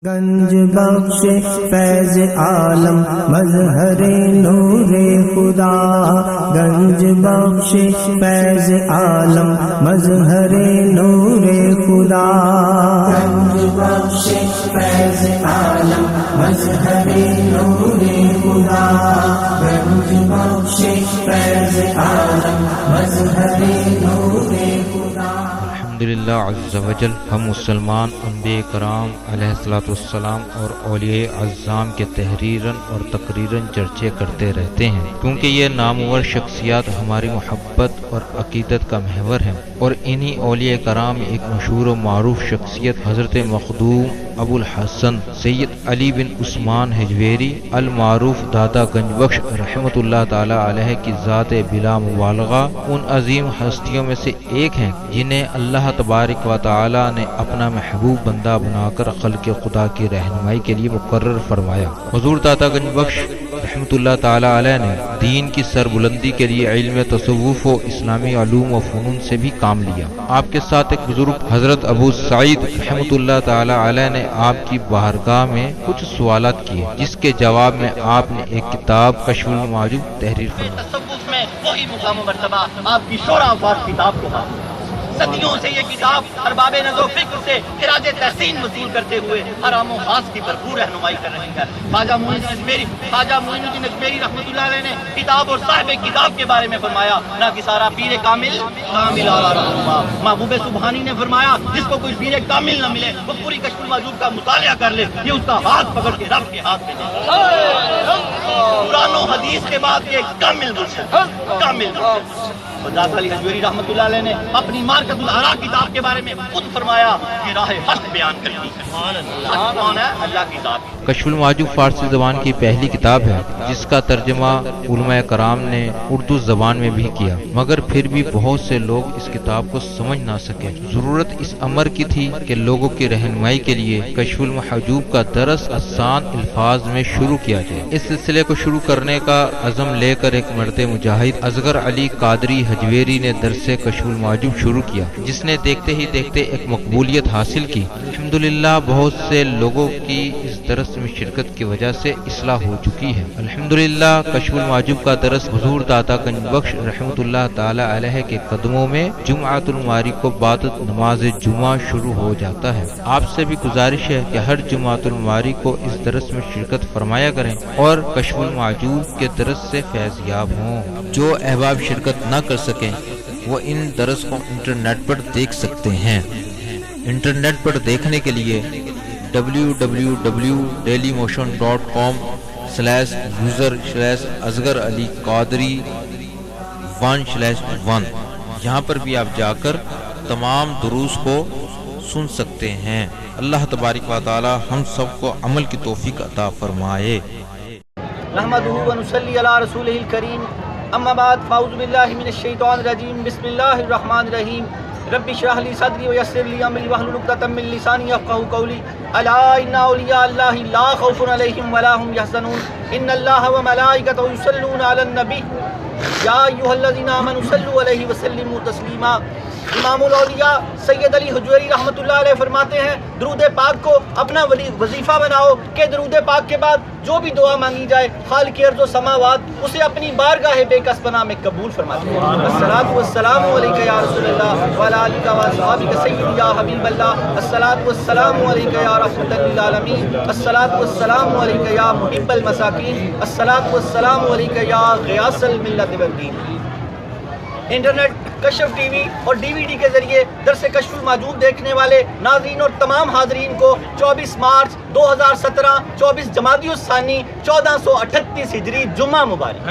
گنج بخش فیض عالم مظہر نور خدا، گنج بخش فیض عالم مظہر نور خدا، گنج بخش فیض عالم مظہر نور خدا، گنج بخش فیض عالم مظہر نور خدا۔ الحمدللہ عز وجل ہم مسلمان انبیاء کرام علیہ الصلوۃ والسلام اور اولیاء اعظام کے تحریراً اور تقریراً چرچے کرتے رہتے ہیں، کیونکہ یہ نامور شخصیات ہماری محبت اور عقیدت کا محور ہیں، اور انہی اولیاء کرام ایک مشہور و معروف شخصیت حضرت مخدوم ابو الحسن سید علی بن عثمان حجویری المعروف دادا گنج بخش رحمۃ اللہ تعالی علیہ کی ذات بلا مبالغہ ان عظیم ہستیوں میں سے ایک ہیں جنہیں اللہ تبارک و تعالی نے اپنا محبوب بندہ بنا کر خلق خدا کی رہنمائی کے لیے مقرر فرمایا۔ حضور دادا گنج بخش رحمۃ اللہ تعالی علیہ نے دین کی سربلندی کے لیے علم تصوف و اسلامی علوم و فنون سے بھی کام لیا۔ آپ کے ساتھ ایک بزرگ حضرت ابو سعید رحمۃ اللہ تعالی علیہ نے آپ کی بارگاہ میں کچھ سوالات کیے، جس کے جواب میں آپ نے ایک کتاب کشف المعجوب تحریر فرمائی۔ تصوف میں وہی مقام و مرتبہ آپ کی شورا آباد کتاب کو حاصل۔ صدیوں سے یہ کتاب ارباب نظر و فکر سے خراج تحسین وصول کرتے ہوئے حرام و خاص کی بھرپور رہنمائی کر رہی ہے۔ خواجہ معین الدین اجمیری رحمۃ اللہ علیہ نے کتاب اور صاحب کتاب کے بارے میں فرمایا، نہ کہ سارا پیر کامل اعلیٰ رہنما۔ محبوب سبحانی نے فرمایا، جس کو کوئی پیر کامل نہ ملے وہ پوری کشف المعجوب کا مطالعہ کر لے، یہ اس کا ہاتھ پکڑ کے رب کے ہاتھ میں دے۔ قرآن و حدیث کے بعد یہ کامل کامل دادا علی حجویری رحمۃ اللہ علیہ نے اپنی مارکت الآراء کتاب کے بارے میں خود فرمایا کہ راہ حق بیان کرتی ہے۔ حق کون ہے؟ اللہ کی ذات۔ کشف المعجوب فارسی زبان کی پہلی کتاب ہے جس کا ترجمہ علماء کرام نے اردو زبان میں بھی کیا، مگر پھر بھی بہت سے لوگ اس کتاب کو سمجھ نہ سکے۔ ضرورت اس امر کی تھی کہ لوگوں کی رہنمائی کے لیے کشف المحجوب کا درس آسان الفاظ میں شروع کیا جائے۔ اس سلسلے کو شروع کرنے کا عزم لے کر ایک مرد مجاہد اصغر علی قادری حجویری نے درس کشف المعجوب شروع کیا، جس نے دیکھتے ہی دیکھتے ایک مقبولیت حاصل کی۔ الحمدللہ بہت سے لوگوں کی اس درس میں شرکت کی وجہ سے اصلاح ہو چکی ہے۔ الحمدللہ کشف المعجوب کا درس حضور دادا گنج بخش رحمۃ اللہ تعالی علیہ کے قدموں میں جمعۃ الماری کو بعد نماز جمعہ شروع ہو جاتا ہے۔ آپ سے بھی گزارش ہے کہ ہر جمعۃ الماری کو اس درس میں شرکت فرمایا کریں اور کشف المعجوب کے درس سے فیض یاب ہوں۔ جو احباب شرکت نہ کر سکیں وہ ان درس کو انٹرنیٹ پر دیکھ سکتے ہیں۔ انٹرنیٹ پر دیکھنے کے لیے www.dailymotion.com/user/اصغر علی قادری 1/1 یہاں پر بھی آپ جا کر تمام دروس کو سن سکتے ہیں۔ اللہ تبارک و تعالی ہم سب کو عمل کی توفیق عطا فرمائے۔ نحمدہ و نصلی علی رسولہ الکریم، اما بعد فاعوذ باللہ من الشیطان الرجیم، بسم اللہ الرحمن الرحیم۔ رب اشرح لی صدری ویسر لی امری واحلل عقدۃ من لسانی یفقهوا قولی۔ الا ان اولیاء اللہ لا خوف علیہم ولا هم یحزنون، ان اللہ وملائکتہ یصلون علی النبی یا ایھا الذین آمنوا صلوا علیہ وسلموا تسلیما۔ امام الاولیاء سید علی حجویری رحمۃ اللہ علیہ فرماتے ہیں، درود پاک کو اپنا وظیفہ بناؤ کہ درود پاک کے بعد جو بھی دعا مانگی جائے خالق ارض و سماوات اسے اپنی بارگاہ بے کس پناہ میں قبول فرماتے ہیں۔ الصلاۃ والسلام علیک یا رسول اللہ وعلی آلک و اصحابک سیدی یا حبیب اللہ، الصلاۃ والسلام علیک یا رحمۃ للعالمین، الصلاۃ والسلام علیک یا محب المساکین، الصلاۃ والسلام علیک یا غیاث الملت والدین۔ انٹرنیٹ، کشف ٹی وی اور ڈی وی ڈی کے ذریعے درس کشف المعجوب دیکھنے والے ناظرین اور تمام حاضرین کو 24 مارچ 2017 24 جمادی الثانی 1438 ہجری جمعہ مبارک۔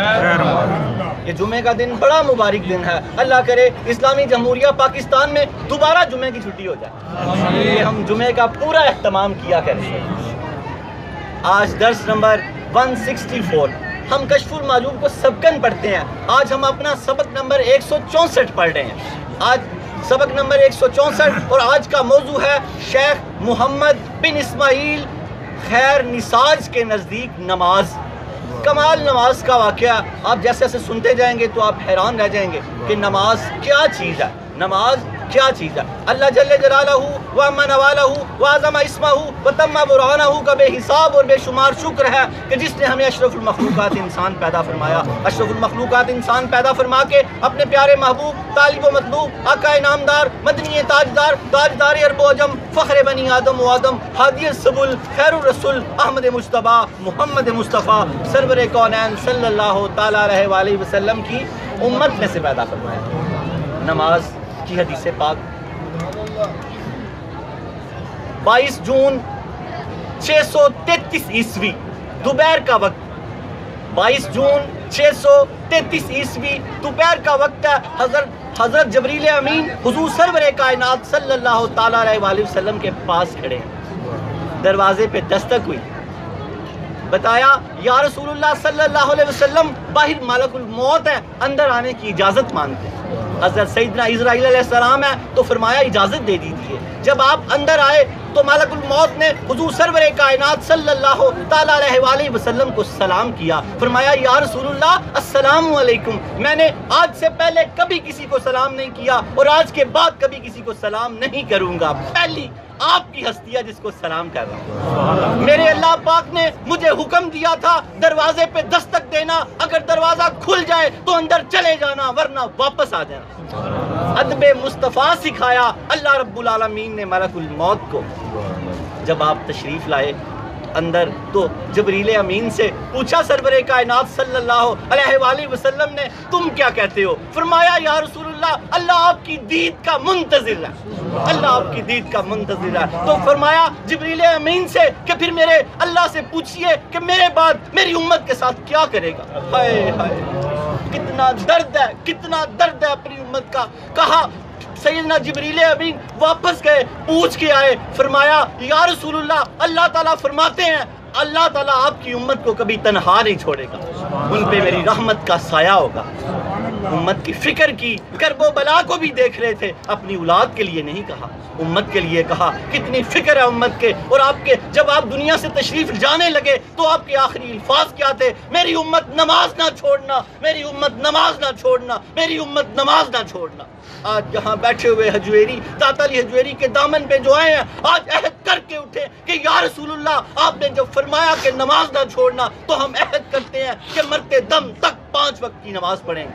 یہ جمعے کا دن بڑا مبارک دن ہے۔ اللہ کرے اسلامی جمہوریہ پاکستان میں دوبارہ جمعے کی چھٹی ہو جائے، ہم جمعے کا پورا اہتمام کیا کریں۔ آج درس نمبر 164 ہم کشف المعجوب کو سبقاً پڑھتے ہیں۔ آج ہم اپنا سبق نمبر 164 پڑھ رہے ہیں۔ آج سبق نمبر 164 اور آج کا موضوع ہے شیخ محمد بن اسماعیل خیر نساج کے نزدیک نماز۔ کمال نماز کا واقعہ آپ جیسے جیسے سنتے جائیں گے تو آپ حیران رہ جائیں گے کہ نماز کیا چیز ہے، نماز کیا چیز ہے؟ اللہ جل جلالہ و من والہ و اعظم اسمہ و تم برہانہ کا بے حساب اور بے شمار شکر ہے کہ جس نے ہمیں اشرف المخلوقات انسان پیدا فرمایا. اشرف المخلوقات انسان پیدا فرما کے اپنے پیارے محبوب طالب و مطلوب آقا انعامدار مدنی تاجدار تاجدار عرب و عجم فخر بنی آدم و آدم ہادی السبل خیر الرسول احمد مجتبیٰ محمد مصطفیٰ سرور کونین صلی اللہ تعالیٰ علیہ وآلہ وسلم کی امت میں سے پیدا فرمایا. نماز کی حدیث پاک 22 جون 633 عیسوی دوپہر کا وقت 22 جون 633 عیسوی دوپہر کا وقت ہے. حضرت جبریل امین حضور سرور کائنات صلی اللہ تعالیٰ علیہ وآلہ وسلم کے پاس کھڑے ہیں. دروازے پہ دستک ہوئی. بتایا یا رسول اللہ صلی اللہ علیہ وسلم باہر ملک الموت ہے, اندر آنے کی اجازت مانگتے ہیں. حضرت سیدنا اسرائیل علیہ السلام ہے تو فرمایا اجازت دے دیجیے. جب آپ اندر آئے تو ملک الموت نے حضور سرور کائنات صلی اللہ تعالیٰ علیہ وآلہ وسلم کو سلام کیا. فرمایا یا رسول اللہ السلام علیکم, میں نے آج سے پہلے کبھی کسی کو سلام نہیں کیا اور آج کے بعد کبھی کسی کو سلام نہیں کروں گا. پہلی آپ کی ہستی ہے جس کو سلام کر رہا ہوں. میرے اللہ پاک نے مجھے حکم دیا تھا دروازے پہ دستک دینا, اگر دروازہ کھل جائے تو اندر چلے جانا ورنہ واپس آ جانا. ادب مصطفیٰ سکھایا اللہ رب العالمین نے ملک الموت کو. جب آپ تشریف لائے اندر تو جبریل امین سے پوچھا سرور کائنات صلی اللہ علیہ وآلہ وسلم نے تم کیا کہتے ہو؟ فرمایا یا رسول اللہ اللہ آپ کی دید کا منتظر ہے, اللہ آپ کی دید کا منتظر ہے. تو فرمایا جبریل امین سے کہ پھر میرے اللہ سے پوچھئے کہ میرے بعد میری امت کے ساتھ کیا کرے گا. ہائے ہائے کتنا درد ہے, کتنا درد ہے اپنی امت کا. کہا سیدنا جبریل امین واپس گئے, پوچھ کے آئے. فرمایا یا رسول اللہ اللہ تعالیٰ فرماتے ہیں اللہ تعالیٰ آپ کی امت کو کبھی تنہا نہیں چھوڑے گا, ان پہ میری رحمت کا سایہ ہوگا. امت کی فکر کی, کرب و بلا کو بھی دیکھ رہے تھے, اپنی اولاد کے لیے نہیں کہا, امت کے لیے کہا. کتنی فکر ہے امت کے. اور آپ کے جب آپ دنیا سے تشریف جانے لگے تو آپ کے آخری الفاظ کیا تھے؟ میری امت نماز نہ چھوڑنا, میری امت نماز نہ چھوڑنا, میری امت نماز نہ چھوڑنا. آج یہاں بیٹھے ہوئے حجویری داتا علی حجویری کے دامن پہ جو آئے ہیں آج عہد کر کے اٹھے کہ یا رسول اللہ آپ نے جب فرمایا کہ نماز نہ چھوڑنا تو ہم عہد کرتے ہیں کہ مرتے دم تک 5 وقت کی نماز پڑھیں.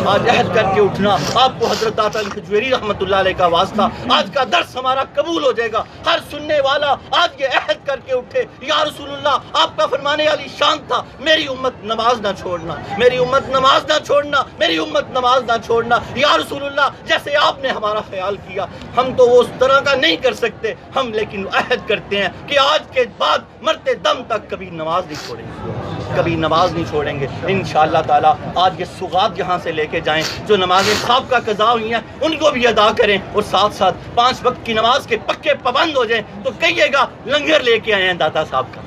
آج عہد کر کے اٹھنا. آپ کو حضرت داتا علی حجویری رحمۃ اللہ علیہ کا واسطہ آج کا درس ہمارا قبول ہو جائے گا. ہر سننے والا آج یہ عہد کر کے اٹھے یا رسول اللہ آپ کا فرمانے والی شان تھا میری امت نماز نہ چھوڑنا, میری امت نماز نہ چھوڑنا, میری امت نماز نہ چھوڑنا. یا رسول اللہ جیسے آپ نے ہمارا خیال کیا ہم تو وہ اس طرح کا نہیں کر سکتے, ہم لیکن عہد کرتے ہیں کہ آج کے بعد مرتے دم تک کبھی نماز نہیں چھوڑیں گے, کبھی نماز نہیں چھوڑیں گے انشاءاللہ تعالی. آج یہ سوغات یہاں سے لے کے جائیں, جو نمازیں خواب کا قضا ہوئی ہیں ان کو بھی ادا کریں اور ساتھ ساتھ 5 وقت کی نماز کے پکے پابند ہو جائیں. تو کہیے گا لنگر لے کے آئے ہیں داتا صاحب کا.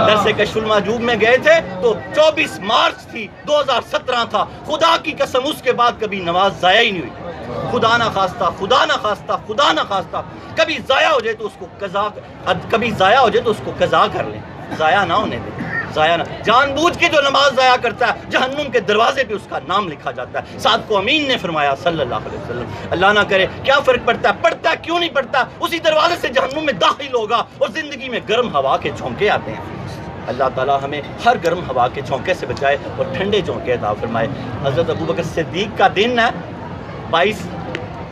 درس کشف المحجوب میں گئے تھے تو 24 مارچ تھی 2017 تھا. خدا کی قسم اس کے بعد کبھی نماز ضائع ہی نہیں ہوئی. خدا نہ خواستہ, خدا نہ خواستہ, خدا نہ خواستہ کبھی ضائع ہو جائے تو اس کو قضا, کبھی ضائع ہو جائے تو اس کو قضا کر لیں, ضائع نہ ہونے دیں. ضائع نہ, جان بوجھ کے جو نماز ضائع کرتا ہے جہنم کے دروازے پہ اس کا نام لکھا جاتا ہے. صادق و امین نے فرمایا صلی اللہ علیہ وسلم. اللہ نہ کرے کیا فرق پڑتا ہے, پڑتا ہے کیوں نہیں پڑتا, اسی دروازے سے جہنم میں داخل ہوگا اور زندگی میں گرم ہوا کے جھونکے آتے ہیں. اللہ تعالیٰ ہمیں ہر گرم ہوا کے جھونکے سے بچائے اور ٹھنڈے جھونکے عطا فرمائے. حضرت ابوبکر صدیق کا دن ہے 22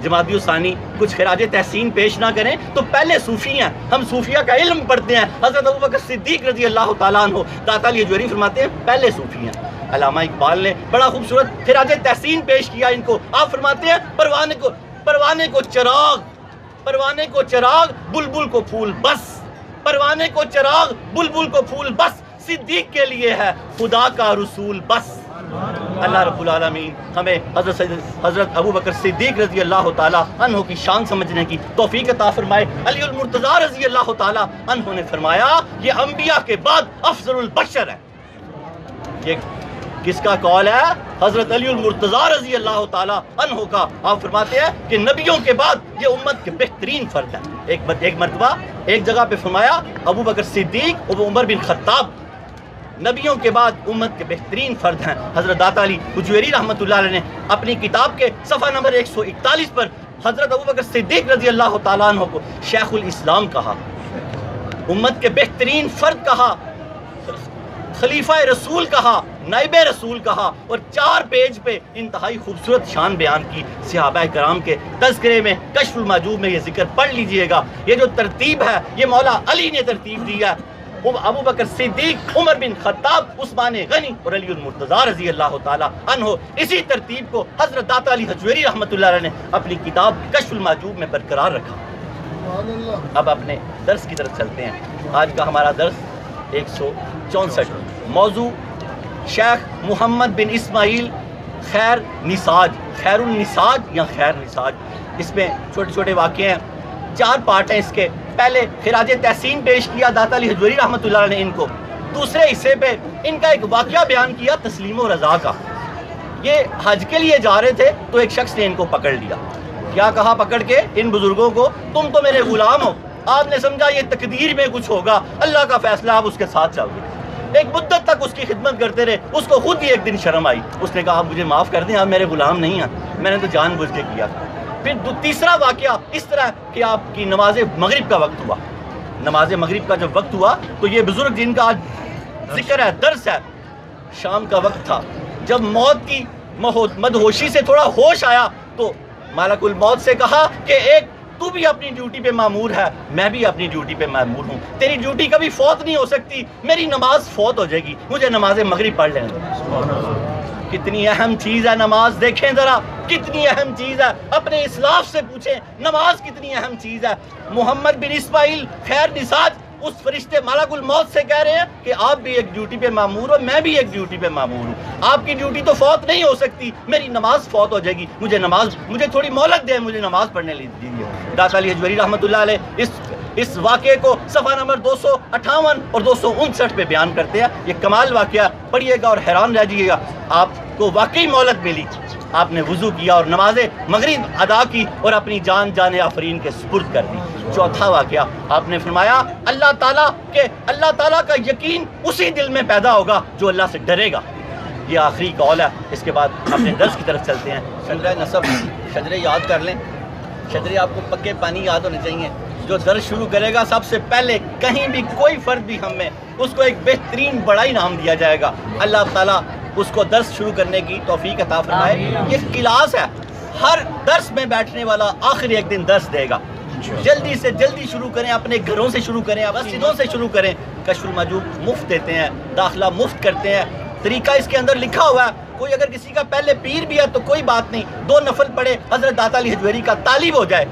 جمادی الثانی. کچھ خراج تحسین پیش نہ کریں تو پہلے صوفی ہیں, ہم صوفیہ کا علم پڑھتے ہیں. حضرت ابوبکر صدیق رضی اللہ تعالیٰ عنہ داتا علی حجویری فرماتے ہیں پہلے صوفی ہیں. علامہ اقبال نے بڑا خوبصورت خراج تحسین پیش کیا ان کو. آپ فرماتے ہیں پروانے کو چراغ, پروانے کو چراغ بلبل کو پھول بس, پروانے کو چراغ بلبل کو پھول بس, صدیق کے لیے ہے خدا کا رسول بس. اللہ رب العالمین ہمیں حضرت ابوبکر صدیق رضی اللہ تعالیٰ عنہ کی شان سمجھنے کی توفیق عطا فرمائے. علی المرتضیٰ رضی اللہ تعالیٰ عنہ نے فرمایا یہ انبیاء کے بعد افضل البشر ہے. یہ کس کا قول ہے؟ حضرت علی المرتضیٰ رضی اللہ تعالیٰ عنہ کا. آپ فرماتے ہیں کہ نبیوں کے بعد یہ امت کے بہترین فرد ہیں. ایک مرتبہ ایک جگہ پہ فرمایا ابوبکر صدیق اور عمر بن خطاب نبیوں کے بعد امت کے بہترین فرد ہیں. حضرت داتا علی حجویری رحمۃ اللہ علیہ نے اپنی کتاب کے صفحہ نمبر 141 پر حضرت ابوبکر صدیق رضی اللہ تعالیٰ عنہ کو شیخ الاسلام کہا، امت کے بہترین فرد کہا، خلیفہ رسول کہا، نائب رسول کہا، اور 4 پیج پہ انتہائی خوبصورت شان بیان کی صحابہ کرام کے تذکرے میں۔ کشف المحجوب میں یہ ذکر پڑھ لیجئے گا۔ یہ جو ترتیب ہے یہ مولا علی نے ترتیب دی ہے۔ ابو بکر صدیق، عمر بن خطاب، عثمان غنی اور علی المرتضیٰ رضی اللہ تعالیٰ عنہ، اسی ترتیب کو حضرت داتا علی حجویری رحمۃ اللہ علیہ نے اپنی کتاب کشف المحجوب میں برقرار رکھا۔ اب اپنے درس کی طرف چلتے ہیں۔ آج کا ہمارا درس 164، موضوع شیخ محمد بن اسماعیل خیر نساج، خیر النساج یا خیر نساج۔ اس میں چھوٹے چھوٹے واقعے ہیں، 4 پارٹ ہیں اس کے۔ پہلے خراج تحسین پیش کیا داتا علی حجویری رحمۃ اللہ علیہ نے ان کو۔ دوسرے حصے پہ ان کا ایک واقعہ بیان کیا تسلیم و رضا کا۔ یہ حج کے لیے جا رہے تھے تو ایک شخص نے ان کو پکڑ لیا۔ کیا کہا پکڑ کے ان بزرگوں کو؟ تم تو میرے غلام ہو۔ آپ نے سمجھا یہ تقدیر میں کچھ ہوگا، اللہ کا فیصلہ، آپ اس کے ساتھ چل گئے۔ ایک مدت تک اس کی خدمت کرتے رہے، اس کو خود ہی ایک دن شرم آئی۔ اس نے کہا آپ مجھے معاف کر دیں، آپ میرے غلام نہیں ہیں، میں نے تو جان بوجھ کے کیا۔ پھر تیسرا واقعہ اس طرح کہ آپ کی نماز مغرب کا وقت ہوا۔ نماز مغرب کا جب وقت ہوا تو یہ بزرگ جن کا آج ذکر ہے، درس ہے، شام کا وقت تھا۔ جب موت کی مدہوشی سے تھوڑا ہوش آیا تو ملک الموت سے کہا کہ ایک تو بھی اپنی ڈیوٹی پہ مامور ہے، میں بھی اپنی ڈیوٹی پہ مامور ہوں، تیری ڈیوٹی کبھی فوت نہیں ہو سکتی، میری نماز فوت ہو جائے گی، مجھے نماز مغرب پڑھ لینے دو۔ کتنی اہم چیز ہے نماز، دیکھیں ذرا کتنی اہم چیز ہے، اپنے اسلاف سے پوچھیں نماز کتنی اہم چیز ہے۔ محمد بن اسماعیل خیر نساج اس فرشتے ملک الموت سے کہہ رہے ہیں کہ آپ بھی ایک ڈیوٹی پہ مامور ہو، میں بھی ایک ڈیوٹی پہ مامور ہوں، آپ کی ڈیوٹی تو فوت نہیں ہو سکتی، میری نماز فوت ہو جائے گی، مجھے تھوڑی مہلت دیں، مجھے نماز پڑھنے دیجیے۔ داتا علی حجویری رحمۃ اللہ علیہ اس واقعے کو صفحہ نمبر 258 اور 259 پہ بیان کرتے ہیں۔ یہ کمال واقعہ پڑھیے گا اور حیران رہ جائیے گا۔ آپ کو واقعی مہلت ملی، آپ نے وضو کیا اور نماز مغرب ادا کی اور اپنی جان آفرین کے سپرد کر دی۔ چوتھا واقعہ آپ نے فرمایا اللہ تعالیٰ کا یقین اسی دل میں پیدا ہوگا جو اللہ سے ڈرے گا۔ یہ آخری قول ہے۔ اس کے بعد اپنے درس کی طرف چلتے ہیں۔ شجرہ نسب، شجرے یاد کر لیں، شجرے آپ کو پکے پانی یاد ہونے چاہیے۔ جو درس شروع کرے گا سب سے پہلے کہیں بھی کوئی فرد بھی ہم میں، اس کو ایک بہترین بڑا انعام دیا جائے گا۔ اللہ تعالیٰ اس کو درس شروع کرنے کی توفیق عطا فرمائے۔ یہ کلاس ہے، ہر درس میں بیٹھنے والا آخر ایک دن درس دے گا۔ جلدی سے جلدی شروع کریں، اپنے گھروں سے شروع کریں، مسجدوں سے شروع کریں۔ کشف المحجوب مفت دیتے ہیں، داخلہ مفت کرتے ہیں۔ طریقہ اس کے اندر لکھا ہوا ہے، کوئی اگر کسی کا پہلے پیر بھی ہے تو کوئی بات نہیں، 2 نفل پڑھے، حضرت داتا علی حجویری کا طالب ہو جائے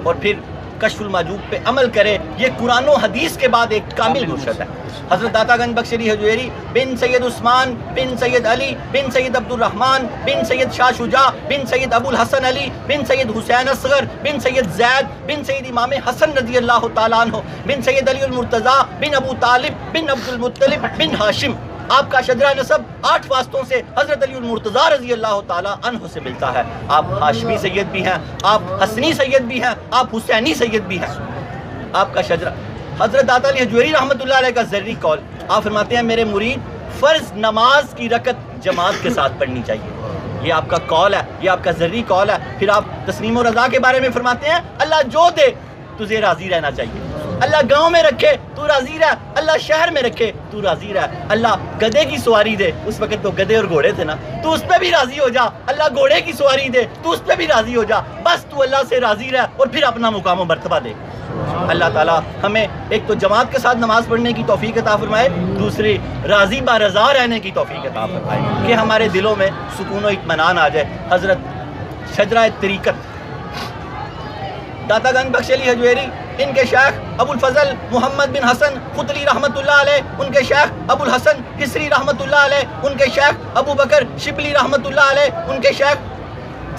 اور پھر کشف المحجوب پہ عمل کرے۔ یہ قرآن و حدیث کے بعد ایک کامل مرشد ہے۔ حضرت داتا گنج بخش علی حجویری بن سید عثمان بن سید علی بن سید عبد الرحمن بن سید شاہ شجاع بن سید ابو الحسن علی بن سید حسین اصغر بن سید زید بن سید امام حسن رضی اللہ تعالیٰ عنہ بن سید علی المرتضیٰ بن ابو طالب بن عبد المطلب بن ہاشم۔ آپ کا شجرہ نسب 8 واسطوں سے حضرت علی المرتضیٰ رضی اللہ تعالیٰ عنہ سے ملتا ہے۔ آپ ہاشمی سید بھی ہیں، آپ حسنی سید بھی ہیں، آپ حسینی سید بھی ہیں۔ آپ کا شجرہ حضرت داتا علی حجویری رحمۃ اللہ علیہ کا ذری قول، آپ فرماتے ہیں میرے مرید فرض نماز کی رکعت جماعت کے ساتھ پڑھنی چاہیے۔ یہ آپ کا قول ہے، یہ آپ کا ذری قول ہے۔ پھر آپ تسلیم و رضا کے بارے میں فرماتے ہیں اللہ جو دے تجھے راضی رہنا چاہیے۔ اللہ گاؤں میں رکھے تو راضی رہ، اللہ شہر میں رکھے تو راضی رہ۔ اللہ گدے کی سواری دے، اس وقت تو گدے اور گھوڑے تھے نا، تو اس پہ بھی راضی ہو جا۔ اللہ گھوڑے کی سواری دے تو اس پہ بھی راضی ہو جا، بس تو اللہ سے راضی رہ اور پھر اپنا مقام و مرتبہ دے۔ اللہ تعالیٰ ہمیں ایک تو جماعت کے ساتھ نماز پڑھنے کی توفیق عطا فرمائے، دوسری راضی با رضا رہنے کی توفیق عطا فرمائے کہ ہمارے دلوں میں سکون و اطمینان آ جائے۔ حضرت شجرہ طریقت داتا گنج بخش علی حجویری، ان کے شیخ ابو الفضل محمد بن حسن خطلی رحمۃ اللہ علیہ، ان کے شیخ ابو الحسن کسری رحمۃ اللہ علیہ، ان کے شیخ ابو بکر شبلی رحمۃ اللہ علیہ، ان کے شیخ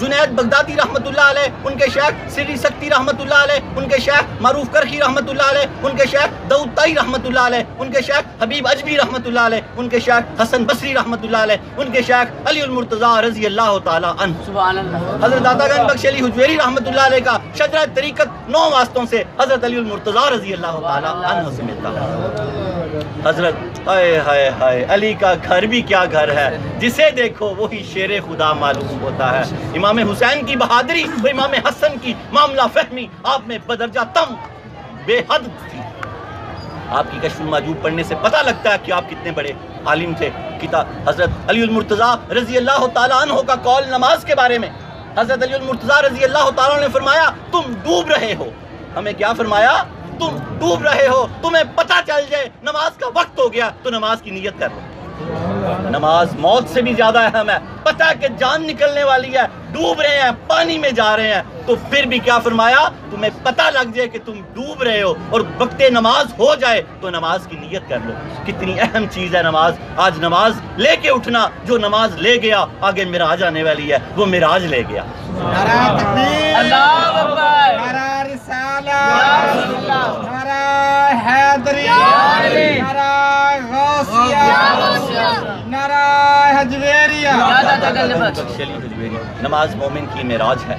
جنید بغدادی رحمۃ اللہ علیہ، ان کے شیخ سری سکتی رحمۃ اللہ علیہ، ان کے شیخ معروف کرخی رحمۃ اللہ علیہ، ان کے شیخ داؤد طائی رحمۃ اللہ علیہ، ان کے شیخ حبیب اجمی رحمۃ اللہ علیہ، ان کے شیخ حسن بصری رحمۃ اللہ علیہ، ان کے شیخ علی المرتضیٰ رضی اللہ تعالیٰ عنہ۔ سبحان اللہ۔ حضرت داتا گنج بخش علی حجویری رحمۃ اللہ علیہ کا شجرہ طریقت 9 واسطوں سے حضرت علی المرتضیٰ رضی اللہ تعالیٰ عنہ سے ملتا ہے۔ حضرت ہائے ہائے ہائے، علی کا گھر بھی کیا گھر ہے، جسے دیکھو وہی شیر خدا معلوم ہوتا ہے۔ امام حسین کی بہادری اور امام حسن کی معاملہ فہمی آپ میں بدرجہ تم بے حد تھی۔ آپ کی کشف المحجوب پڑھنے سے پتہ لگتا ہے کہ آپ کتنے بڑے عالم تھے۔ کتاب حضرت علی المرتضیٰ رضی اللہ تعالیٰ عنہ کا قول نماز کے بارے میں، حضرت علی المرتضیٰ رضی اللہ تعالیٰ عنہ نے فرمایا تم ڈوب رہے ہو۔ ہمیں کیا فرمایا؟ تم ڈوب رہے ہو، تمہیں پتہ چل جائے نماز کا وقت ہو گیا تو نماز کی نیت کر لو۔ نماز موت سے بھی زیادہ اہم ہے، پتہ ہے کہ جان نکلنے والی ہے، ڈوب رہے ہیں، پانی میں جا رہے ہیں، تو پھر بھی کیا فرمایا؟ تمہیں پتہ لگ جائے کہ تم ڈوب رہے ہو اور وقت نماز ہو جائے تو نماز کی نیت کر لو۔ کتنی اہم چیز ہے نماز۔ آج نماز لے کے اٹھنا، جو نماز لے گیا آگے معراج آنے والی ہے، وہ معراج لے گیا۔ نعرہ تکبیر، اللہ اکبر، نعرہ رسالت، نعرہ حیدری، نعرہ غوثیہ، نعرہ حجویریہ۔ نماز مومن کی معراج ہے۔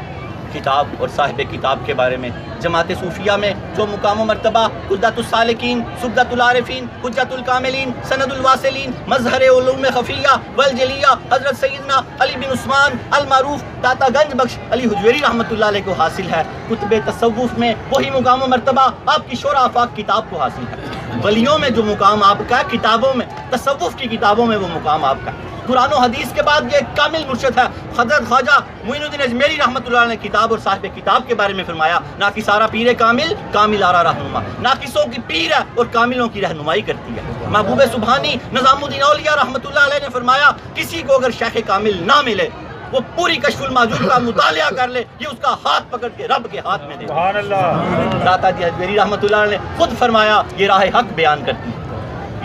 کتاب اور صاحب کتاب کے بارے میں جماعت صوفیہ میں جو مقام و مرتبہ عدت السالکین، سبدت العارفین، حجت الکاملین، سند الواصلین، مظہر علوم خفیہ والجلیہ حضرت سیدنا علی بن عثمان المعروف داتا گنج بخش علی حجویری رحمۃ اللہ علیہ کو حاصل ہے۔ کتب تصوف میں وہی مقام و مرتبہ آپ کی شورى آفاق کتاب کو حاصل ہے۔ ولیوں میں جو مقام آپ کا ہے، کتابوں میں، تصوف کی کتابوں میں وہ مقام آپ کا ہے۔ قرآن و حدیث کے بعد یہ ایک کامل مرشد ہے۔ حضرت خواجہ معین الدین اجمیری رحمۃ اللہ علیہ نے کتاب اور صاحب کتاب کے بارے میں فرمایا ناقصارہ پیر کامل، کامل آرا رہنما، ناقصوں کی پیر ہے اور کاملوں کی رہنمائی کرتی ہے۔ محبوب سبحانی نظام الدین اولیاء رحمۃ اللہ علیہ نے فرمایا کسی کو اگر شیخ کامل نہ ملے، وہ پوری کشف المحجوب کا مطالعہ کر لے، یہ اس کا ہاتھ پکڑ کے رب کے ہاتھ میں دے۔ سبحان اللہ۔ داتا جی اجمیری رحمۃ اللہ علیہ نے خود فرمایا یہ راہ حق بیان کرتی ہے،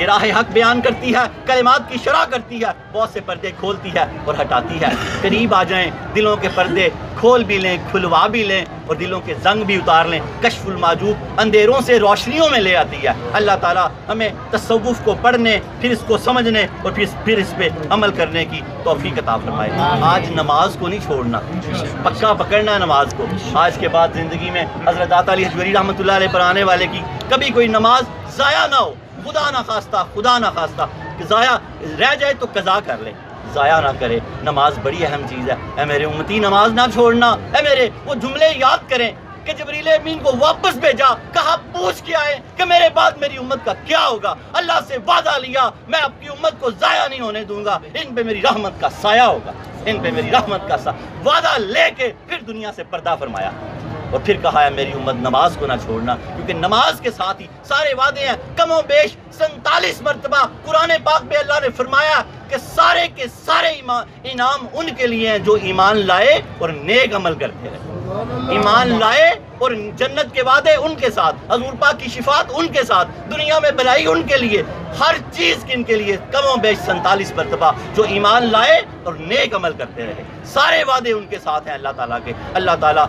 یہ راہ حق بیان کرتی ہے، کلمات کی شرح کرتی ہے، بہت سے پردے کھولتی ہے اور ہٹاتی ہے۔ قریب آ جائیں، دلوں کے پردے کھول بھی لیں، کھلوا بھی لیں اور دلوں کے زنگ بھی اتار لیں۔ کشف المحجوب اندھیروں سے روشنیوں میں لے آتی ہے۔ اللہ تعالیٰ ہمیں تصوف کو پڑھنے، پھر اس کو سمجھنے اور پھر اس پہ عمل کرنے کی توفیق عطا فرمائے۔ آج نماز کو نہیں چھوڑنا، پکا پکڑنا ہے نماز کو۔ آج کے بعد زندگی میں حضرت داتا علی حجویری رحمۃ اللہ علیہ پر آنے والے کی کبھی کوئی نماز ضائع نہ ہو، خدا نہ خواستہ کہ ضائع رہ جائے تو قضا کر لے، ضائع نہ کرے۔ نماز بڑی اہم چیز ہے۔ اے میرے امتی نماز نہ چھوڑنا۔ اے میرے وہ جملے یاد کریں کہ جبریل امین کو واپس بھیجا، کہا پوچھ کے آئے کہ میرے بعد میری امت کا کیا ہوگا۔ اللہ سے وعدہ لیا میں اپنی امت کو ضائع نہیں ہونے دوں گا، ان پہ میری رحمت کا سایہ ہوگا، ان پہ میری رحمت کا سایہ۔ وعدہ لے کے پھر دنیا سے پردہ فرمایا اور پھر کہا ہے میری امت نماز کو نہ چھوڑنا، کیونکہ نماز کے ساتھ ہی سارے وعدے ہیں۔ کم و بیش 47 مرتبہ قرآن پاک میں اللہ نے فرمایا کہ سارے کے سارے انعام ان کے لیے ہیں جو ایمان لائے اور نیک عمل کرتے رہے۔ ایمان لائے اور جنت کے وعدے ان کے ساتھ، حضور پاک کی شفاعت ان کے ساتھ، دنیا میں بھلائی ان کے لیے، ہر چیز ان کے لیے کم و بیش 47 مرتبہ جو ایمان لائے اور نیک عمل کرتے رہے، سارے وعدے ان کے ساتھ ہیں اللہ تعالیٰ کے۔ اللہ تعالیٰ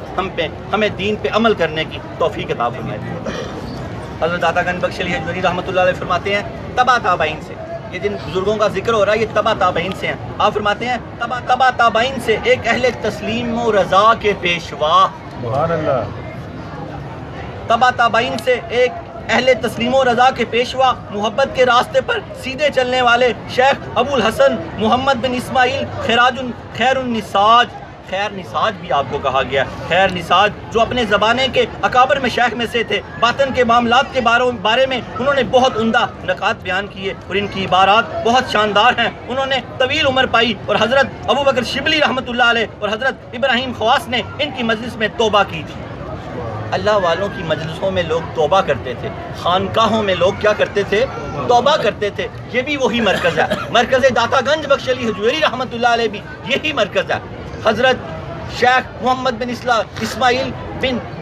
ہمیں دین پہ عمل کرنے کی توفیق عطا فرمائے۔ حضرت داتا گنج بخش علی حجویری رحمۃ اللہ علیہ فرماتے ہیں تبا تابعین سے، یہ جن بزرگوں کا ذکر ہو رہا ہے یہ تبا تابعین سے ہیں۔ آپ فرماتے ہیں تبا تابعین سے ایک اہل تسلیم و رضا کے پیشوا، سبحان اللہ، تبا تابعین سے ایک اہل تسلیم و رضا کے پیشوا، محبت کے راستے پر سیدھے چلنے والے شیخ ابو الحسن محمد بن اسماعیل خیر النساج، خیر نساج بھی آپ کو کہا گیا، خیر نساج، جو اپنے زمانے کے اکابر میں شیخ میں سے تھے۔ باطن کے معاملات کے بارے میں انہوں نے بہت عمدہ نکات بیان کیے اور ان کی عبارات بہت شاندار ہیں۔ انہوں نے طویل عمر پائی اور حضرت ابوبکر شبلی رحمۃ اللہ علیہ اور حضرت ابراہیم خواص نے ان کی مجلس میں توبہ کی تھی۔ اللہ والوں کی مجلسوں میں لوگ توبہ کرتے تھے، خانقاہوں میں لوگ کیا کرتے تھے؟ توبہ کرتے تھے۔ یہ بھی وہی مرکز ہے، مرکز داتا گنج بخش علی حجویری رحمۃ اللہ علیہ بھی یہی مرکز ہے۔ حضرت شیخ محمد بن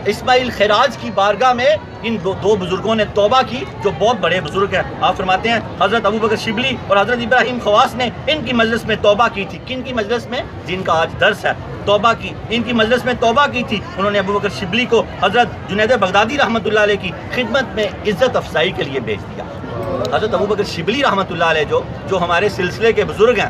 اسماعیل خراج کی بارگاہ میں ان دو بزرگوں نے توبہ کی جو بہت بڑے بزرگ ہیں۔ آپ فرماتے ہیں حضرت ابوبکر شبلی اور حضرت ابراہیم خواص نے ان کی مجلس میں توبہ کی تھی۔ کن کی مجلس میں؟ جن کا آج درس ہے، توبہ کی، ان کی مجلس میں توبہ کی تھی۔ انہوں نے ابوبکر شبلی کو حضرت جنید بغدادی رحمۃ اللہ علیہ کی خدمت میں عزت افزائی کے لیے بھیج دیا۔ حضرت ابوبکر شبلی رحمۃ اللہ علیہ جو ہمارے سلسلے کے بزرگ ہیں،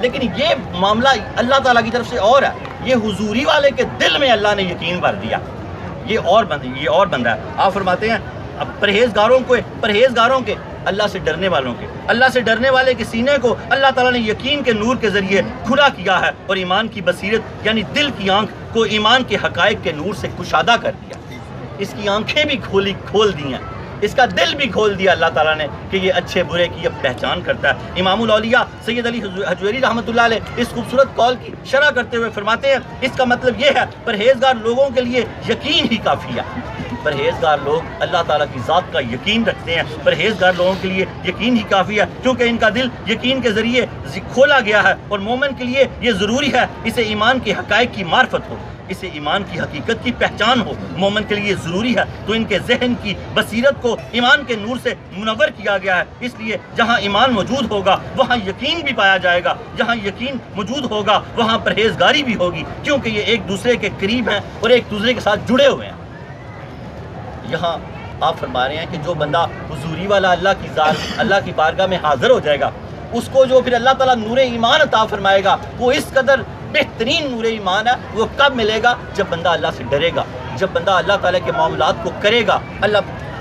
لیکن یہ معاملہ اللہ تعالیٰ کی طرف سے اور ہے. یہ حضوری والے کے دل میں اللہ نے یقین بھر دیا. یہ اور بندہ ہے. آپ فرماتے ہیں اب پرہیزگاروں کے اللہ سے ڈرنے والوں کے, اللہ سے ڈرنے والے کے سینے کو اللہ تعالیٰ نے یقین کے نور کے ذریعے کھلا کیا ہے, اور ایمان کی بصیرت یعنی دل کی آنکھ کو ایمان کے حقائق کے نور سے کشادہ کر دیا. اس کی آنکھیں بھی کھول دی ہیں, اس کا دل بھی کھول دیا اللہ تعالیٰ نے کہ یہ اچھے برے کی اب پہچان کرتا ہے. امام الاولیاء سید علی حجویری رحمۃ اللہ علیہ اس خوبصورت قول کی شرح کرتے ہوئے فرماتے ہیں اس کا مطلب یہ ہے پرہیزگار لوگوں کے لیے یقین ہی کافی ہے. پرہیزگار لوگ اللہ تعالیٰ کی ذات کا یقین رکھتے ہیں. پرہیزگار لوگوں کے لیے یقین ہی کافی ہے کیونکہ ان کا دل یقین کے ذریعے کھولا گیا ہے, اور مومن کے لیے یہ ضروری ہے اسے ایمان کے حقائق کی معرفت ہو, اسے ایمان کی حقیقت کی پہچان ہو. مومن کے لیے ضروری ہے تو ان کے ذہن کی بصیرت کو ایمان کے نور سے منور کیا گیا ہے. اس لیے جہاں ایمان موجود ہوگا وہاں یقین بھی پایا جائے گا, جہاں یقین موجود ہوگا وہاں پرہیزگاری بھی ہوگی, کیونکہ یہ ایک دوسرے کے قریب ہیں اور ایک دوسرے کے ساتھ جڑے ہوئے ہیں. یہاں آپ فرما رہے ہیں کہ جو بندہ حضوری والا اللہ کی ذات, اللہ کی بارگاہ میں حاضر ہو جائے گا, اس کو جو پھر اللہ تعالیٰ نور ایمان عطا فرمائے گا, وہ اس قدر بہترین نور ایمان ہے. وہ کب ملے گا؟ جب بندہ اللہ سے ڈرے گا, جب بندہ اللہ تعالیٰ کے معاملات کو کرے گا.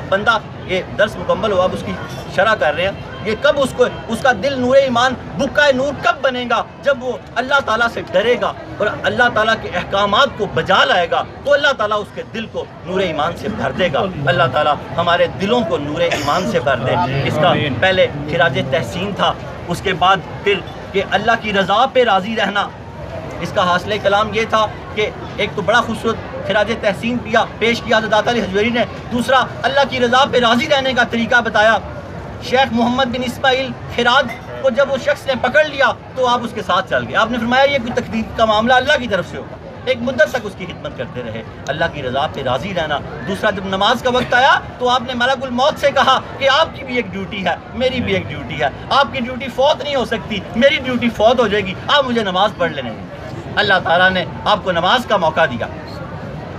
بندہ یہ درس مکمل ہوا, اب اس کی شرح کر رہے ہیں. یہ کب اس کا دل نور ایمان بکا نور کب بنے گا؟ جب وہ اللہ تعالیٰ سے ڈرے گا اور اللہ تعالیٰ کے احکامات کو بجا لائے گا, تو اللہ تعالیٰ اس کے دل کو نور ایمان سے بھر دے گا. اللہ تعالیٰ ہمارے دلوں کو نور ایمان سے بھر دے. اس کا پہلے خراج تحسین تھا, اس کے بعد پھر کہ اللہ کی رضا پہ راضی رہنا. اس کا حاصل کلام یہ تھا کہ ایک تو بڑا خوبصورت خراج تحسین پیش کیا حضرت داتا علی حجویری نے, دوسرا اللہ کی رضا پہ راضی رہنے کا طریقہ بتایا. شیخ محمد بن اسماعیل خراج کو جب وہ شخص نے پکڑ لیا تو آپ اس کے ساتھ چل گئے. آپ نے فرمایا یہ کوئی تقدیر کا معاملہ اللہ کی طرف سے ہوگا. ایک مدت تک اس کی خدمت کرتے رہے, اللہ کی رضا پہ راضی رہنا. دوسرا جب نماز کا وقت آیا تو آپ نے ملک الموت سے کہا کہ آپ کی بھی ایک ڈیوٹی ہے, میری بھی ایک ڈیوٹی ہے. آپ کی ڈیوٹی فوت نہیں ہو سکتی, میری ڈیوٹی فوت ہو جائے گی, آپ مجھے نماز پڑھ لینے دیں. اللہ تعالیٰ نے آپ کو نماز کا موقع دیا,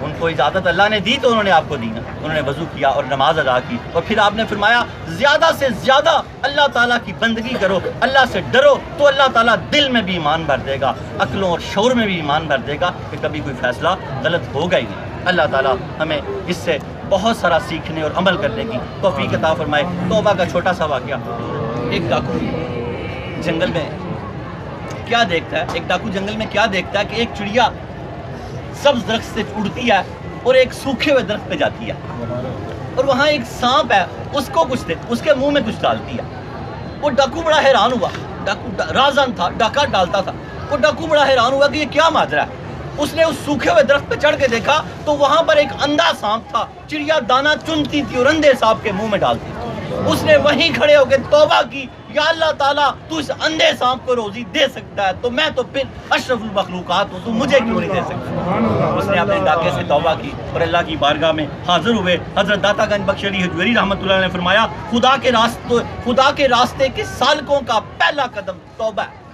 ان کو اجازت اللہ نے دی تو انہوں نے آپ کو دی نا. انہوں نے وضو کیا اور نماز ادا کی, اور پھر آپ نے فرمایا زیادہ سے زیادہ اللہ تعالیٰ کی بندگی کرو, اللہ سے ڈرو, تو اللہ تعالیٰ دل میں بھی ایمان بھر دے گا, عقلوں اور شعور میں بھی ایمان بھر دے گا کہ کبھی کوئی فیصلہ غلط ہوگا ہی نہیں. اللہ تعالیٰ ہمیں اس سے بہت سارا سیکھنے اور عمل کرنے کی توفیق عطا فرمائے. توبہ کا چھوٹا سا واقعہ. ایک ڈاکو جنگل میں کیا دیکھتا ہے کہ ایک چڑیا سبز درخت سے اڑتی ہے اور ایک سوکھے ہوئے درخت پہ جاتی ہے, اور وہاں ایک سانپ ہے, اس کے منہ میں کچھ ڈالتی ہے. وہ ڈاکو بڑا حیران ہوا, ڈاکو رازن تھا, ڈاکہ ڈالتا تھا. وہ ڈاکو بڑا حیران ہوا کہ یہ کیا ماجرا ہے. اس نے اس سوکھے ہوئے درخت پہ چڑھ کے دیکھا تو وہاں پر ایک اندھا سانپ تھا. چڑیا دانہ چنتی تھی اور اندھے سانپ کے منہ میں ڈالتی تھی. اس نے وہیں کھڑے ہو کے توبہ کی, یا اللہ تعالیٰ تو اس اندھے سانپ کو روزی دے سکتا ہے تو میں تو پھر اشرف المخلوقات ہوں, تو مجھے کیوں نہیں دے سکتا. اس نے اپنے ڈاکے سے توبہ کی اور اللہ کی بارگاہ میں حاضر ہوئے. حضرت داتا گنج بخش علی حجویری رحمۃ اللہ نے فرمایا خدا کے راستے کے سالکوں کا پہلا قدم توبہ ہے.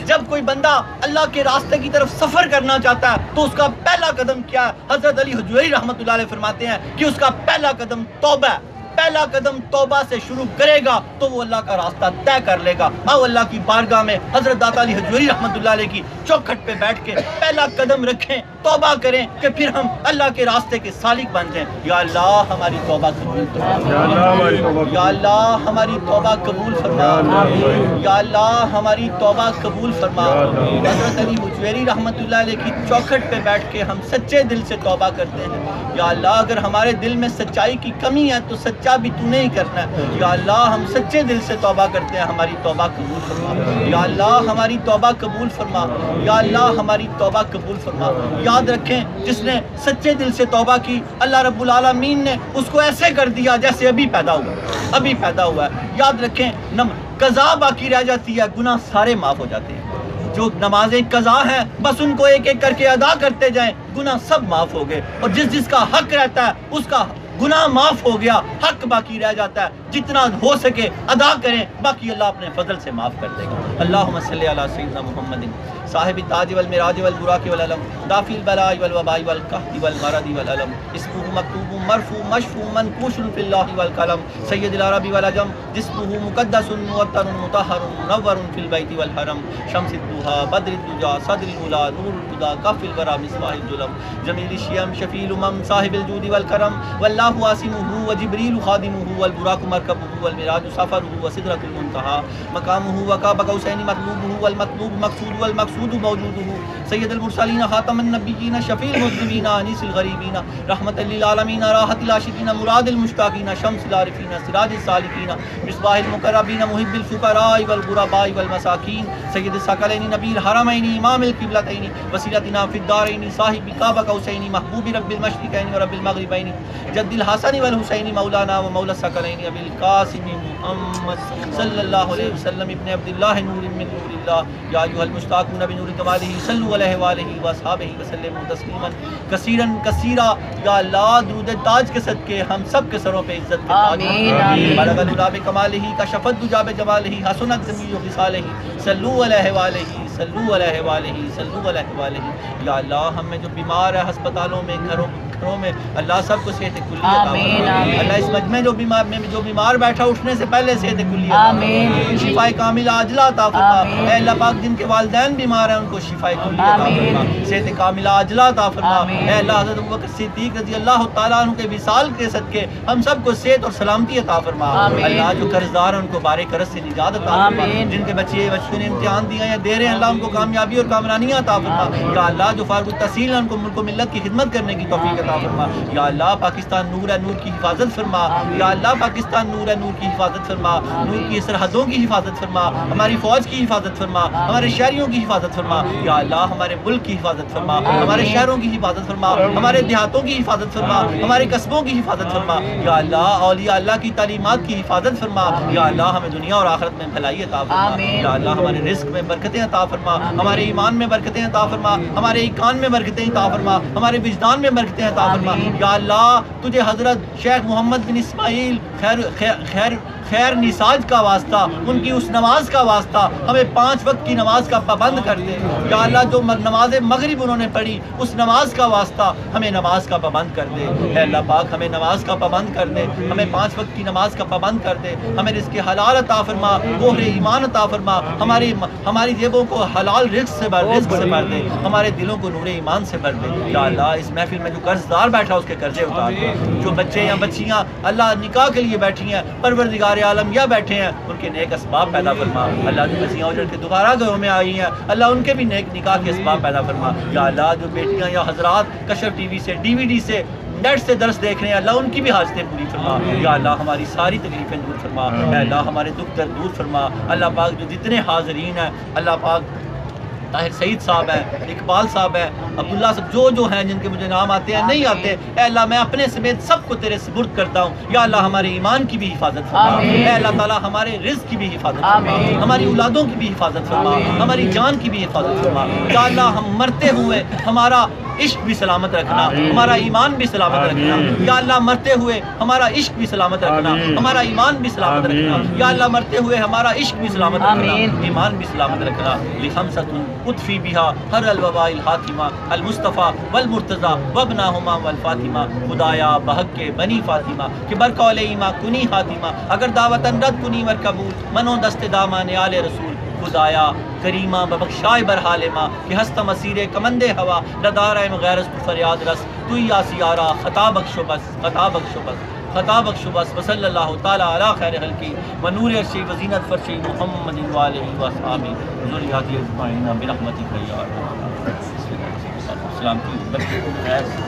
جب کوئی بندہ اللہ کے راستے کی طرف سفر کرنا چاہتا ہے تو اس کا پہلا قدم کیا ہے؟ حضرت علی حجویری رحمۃ اللہ علیہ فرماتے ہیں کہ اس کا پہلا قدم توبہ ہے. پہلا قدم توبہ سے شروع کرے گا تو وہ اللہ کا راستہ طے کر لے گا. آؤ اللہ کی بارگاہ میں حضرت داتا علی حجویری رحمۃ اللہ علیہ کی چوکھٹ پہ بیٹھ کے پہلا قدم رکھیں, توبہ کریں کہ پھر ہم اللہ کے راستے کے سالک بن جائیں. یا اللہ ہماری توبہ قبول فرما, یا اللہ ہماری توبہ قبول فرما, یا اللہ ہماری توبہ قبول فرما. حضرت علی حجویری رحمۃ اللہ علیہ کی چوکھٹ پہ بیٹھ کے ہم سچے دل سے توبہ کرتے ہیں. یا اللہ اگر ہمارے دل میں سچائی کی کمی ہے تو سچا بھی تو نہیں کرنا ہے. یا اللہ ہم سچے دل سے توبہ کرتے ہیں, ہماری توبہ قبول فرما. یا اللہ ہماری توبہ قبول فرما, یا اللہ ہماری توبہ قبول فرما. یاد رکھیں جس نے سچے دل سے توبہ کی اللہ رب العالمین نے اس کو ایسے کر دیا جیسے ابھی پیدا ہوا ہے. یاد رکھیں قضا باقی رہ جاتی ہے, گناہ سارے معاف ہو جاتے ہیں. جو نمازیں قضا ہیں بس ان کو ایک ایک کر کے ادا کرتے جائیں, گناہ سب معاف ہو گئے. اور جس کا حق رہتا ہے اس کا گناہ معاف ہو گیا, حق باقی رہ جاتا ہے. جتنا ہو سکے ادا کریں، باقی اللہ اپنے فضل سے معاف کر دے گا۔ اللہم صلی علی سیدنا محمد صاحب التاج والمراج والبراق والعلم دافی البلاء والوباء والقحط والمرض والعلم اسمہ مکتوب مرفوع مشفوع منقوش فی اللہ والقلم سید العرب والعجم جسمہ مقدس معطر مطہر منور فی البیت والحرم شمس الضحیٰ بدر الدجا صدر العلا نور الہدی کف الورا مصباح الظلم جمیل الشیم شفیع الامم صاحب الجود والکرم واللہ عاصمہ وجبریل خادمہ والبراق مرکبہ والمراج سفرہ وسدرۃ المنتہى مقامہ وقاب قوسین مطلوبہ والمطلوب مقصود والمقصود موجودہ سید المرسلین خاتم النبیین شفیع المذنبین انیس الغریبین رحمت للعالمین راحت العاشقین مراد المشتاقین شمس العارفین سراج السالکین مصباح المقربین محب الفقراء والغرباء والمساکین سید الثقلین نبی الحرمین امام القبلتین وسیلتنا فی الدارین صاحب قاب قوسین محبوب رب المشرقین ورب المغربین جد الحسن والحسین مولانا و مولا الثقلین ابی القاسم محمد صلی اللہ علیہ وسلم ابن عبداللہ نور من نور اللہ یا ایھا المشتاقون بنور کمالہ صلوا علیہ وآلہ واصحابہ وسلموا تسلیما کثیرا کثیرا۔ یا اللہ درود تاج کے صدقے ہم سب کے سروں پہ عزت کے تاج بلغ العلا بکمالہ کشف الدجی بجمالہ حسنت جمیع خصالہ صلوا علیہ وآلہ صلوا علیہ وآلہ صلوا علیہ وآلہ۔ یا اللہ ہم میں جو بیمار ہے ہسپتالوں میں گھروں میں اللہ سب کو صحت کلی عطا فرما۔ اللہ اس مجمع جو بیمار بیٹھا اٹھنے سے پہلے صحت کلی عطا فرما، شفاء کاملہ عاجلہ عطا فرما۔ اے اللہ پاک جن کے والدین بیمار ہیں ان کو شفاء کلی عطا فرما، صحت کاملہ عاجلہ عطا فرما۔ اے اللہ حضرت ابوبکر صدیق رضی اللہ تعالیٰ عنہ کے وصال کے صدقے ہم سب کو صحت اور سلامتی عطا فرما۔ اللہ جو قرض دار ہیں ان کو بارے قرض سے نجات عطا فرما، جن کے بچیوں نے امتحان دیا یا دے رہے ہیں اللہ ان کو کامیابی اور کامرانیاں عطا فرما۔ یا اللہ جو فارغ التحصیل ہیں ان کو ملک و ملت کی خدمت کرنے کی توفیق عطا فرما۔ یا اللہ پاکستان نور ہے نور کی حفاظت فرما۔ یا اللہ پاکستان نور ہے نور کی حفاظت فرما، نور کی سرحدوں کی حفاظت فرما، ہماری فوج کی حفاظت فرما، ہمارے شہریوں کی حفاظت فرما۔ یا اللہ ہمارے ملک کی حفاظت فرما، ہمارے شہروں کی حفاظت فرما، ہمارے دیہاتوں کی حفاظت فرما، ہمارے قصبوں کی حفاظت فرما۔ یا اللہ اولیاء اللہ کی تعلیمات کی حفاظت فرما۔ یا اللہ ہمیں دنیا اور آخرت میں بھلائی عطا فرما۔ یا اللہ ہمارے رزق میں برکتیں عطا فرما، ہمارے ایمان میں برکتیں عطا فرما، ہمارے ایقان میں برکتیں عطا فرما، ہمارے وجدان میں برکتیں عطا فرما۔ یا اللہ تجھے حضرت شیخ محمد بن اسماعیل خیر نساج کا واسطہ، ان کی اس نماز کا واسطہ ہمیں 5 وقت کی نماز کا پابند کر دے۔ یا اللہ جو نماز مغرب انہوں نے پڑھی اس نماز کا واسطہ ہمیں نماز کا پابند کر دے۔ اے اللہ پاک ہمیں نماز کا پابند کر دے، ہمیں 5 وقت کی نماز کا پابند کر دے، ہمیں رزق حلال عطا فرما، گوہر ایمان عطا فرما، ہماری جیبوں کو حلال رزق سے بھر دے، ہمارے دلوں کو نور ایمان سے بھر دے۔ یا اللہ اس محفل میں جو قرض دار بیٹھا اس کے قرضے اتار دے، جو بچے یا بچیاں اللہ نکاح کے لیے بیٹھی ہیں پروردگار عالم یا بیٹھے ہیں ان کے نیک اسباب پیدا فرما۔ اللہ جو بچیاں اجڑ کے دوبارہ گھروں میں آئی ہیں اللہ ان کے بھی نیک نکاح کے اسباب پیدا فرما۔ یا اللہ جو بیٹیاں یا حضرات کشف ٹی وی سے DVD سے نیٹ سے درس دیکھ رہے ہیں اللہ ان کی بھی حاجتیں پوری فرما۔ یا اللہ ہماری ساری تکلیفیں دور فرما۔ اے اللہ ہمارے دکھ درد دور فرما۔ اللہ پاک جو جتنے حاضرین ہیں اللہ پاک طاہر سعید صاحب ہیں، اقبال صاحب ہیں، عبداللہ صاحب جو ہیں جن کے مجھے نام آتے ہیں نہیں آتے، اے اللہ میں اپنے سمیت سب کو تیرے سپرد کرتا ہوں۔ یا اللہ ہمارے ایمان کی بھی حفاظت فرما، اے اللہ تعالیٰ ہمارے رزق کی بھی حفاظت فرما، ہماری اولادوں کی بھی حفاظت فرما، ہماری جان کی بھی حفاظت فرما۔ یا اللہ ہم مرتے ہوئے ہمارا عشق بھی سلامت رکھنا، ہمارا ایمان بھی سلامت رکھنا۔ یا اللہ مرتے ہوئے ہمارا عشق بھی سلامت رکھنا، ہمارا ایمان بھی سلامت رکھنا۔ یا اللہ مرتے ہوئے ہمارا عشق بھی سلامت رکھنا، ایمان بھی سلامت رکھنا۔ لخمسۃ اطفی بہا ہر الوباء الحاتمہ المصطفیٰ والمرتضیٰ وابناہما والفاطمہ۔ خدایا بحق کے بنی فاطمہ کہ برقول ایماں کنی حاتمہ، اگر دعوتن رد کنی ور قبول منو دست دامان آل رسول۔ خدایا کریمہ ببخشائے برحال ماں کہ ہستم اسیر کمند ہوا ندارہ غیرست فریاد رس تو ہی آسیارہ خطا بخشو بس خطا بخشو بس خطا بخشو بس وصلی اللہ تعالیٰ علی خیر خلقی و نور عرشی و زینت فرشی محمد و آلہ و اصحابہ ذریات اجمعین برحمتک یا ارحم الراحمین۔ السلام علیکم۔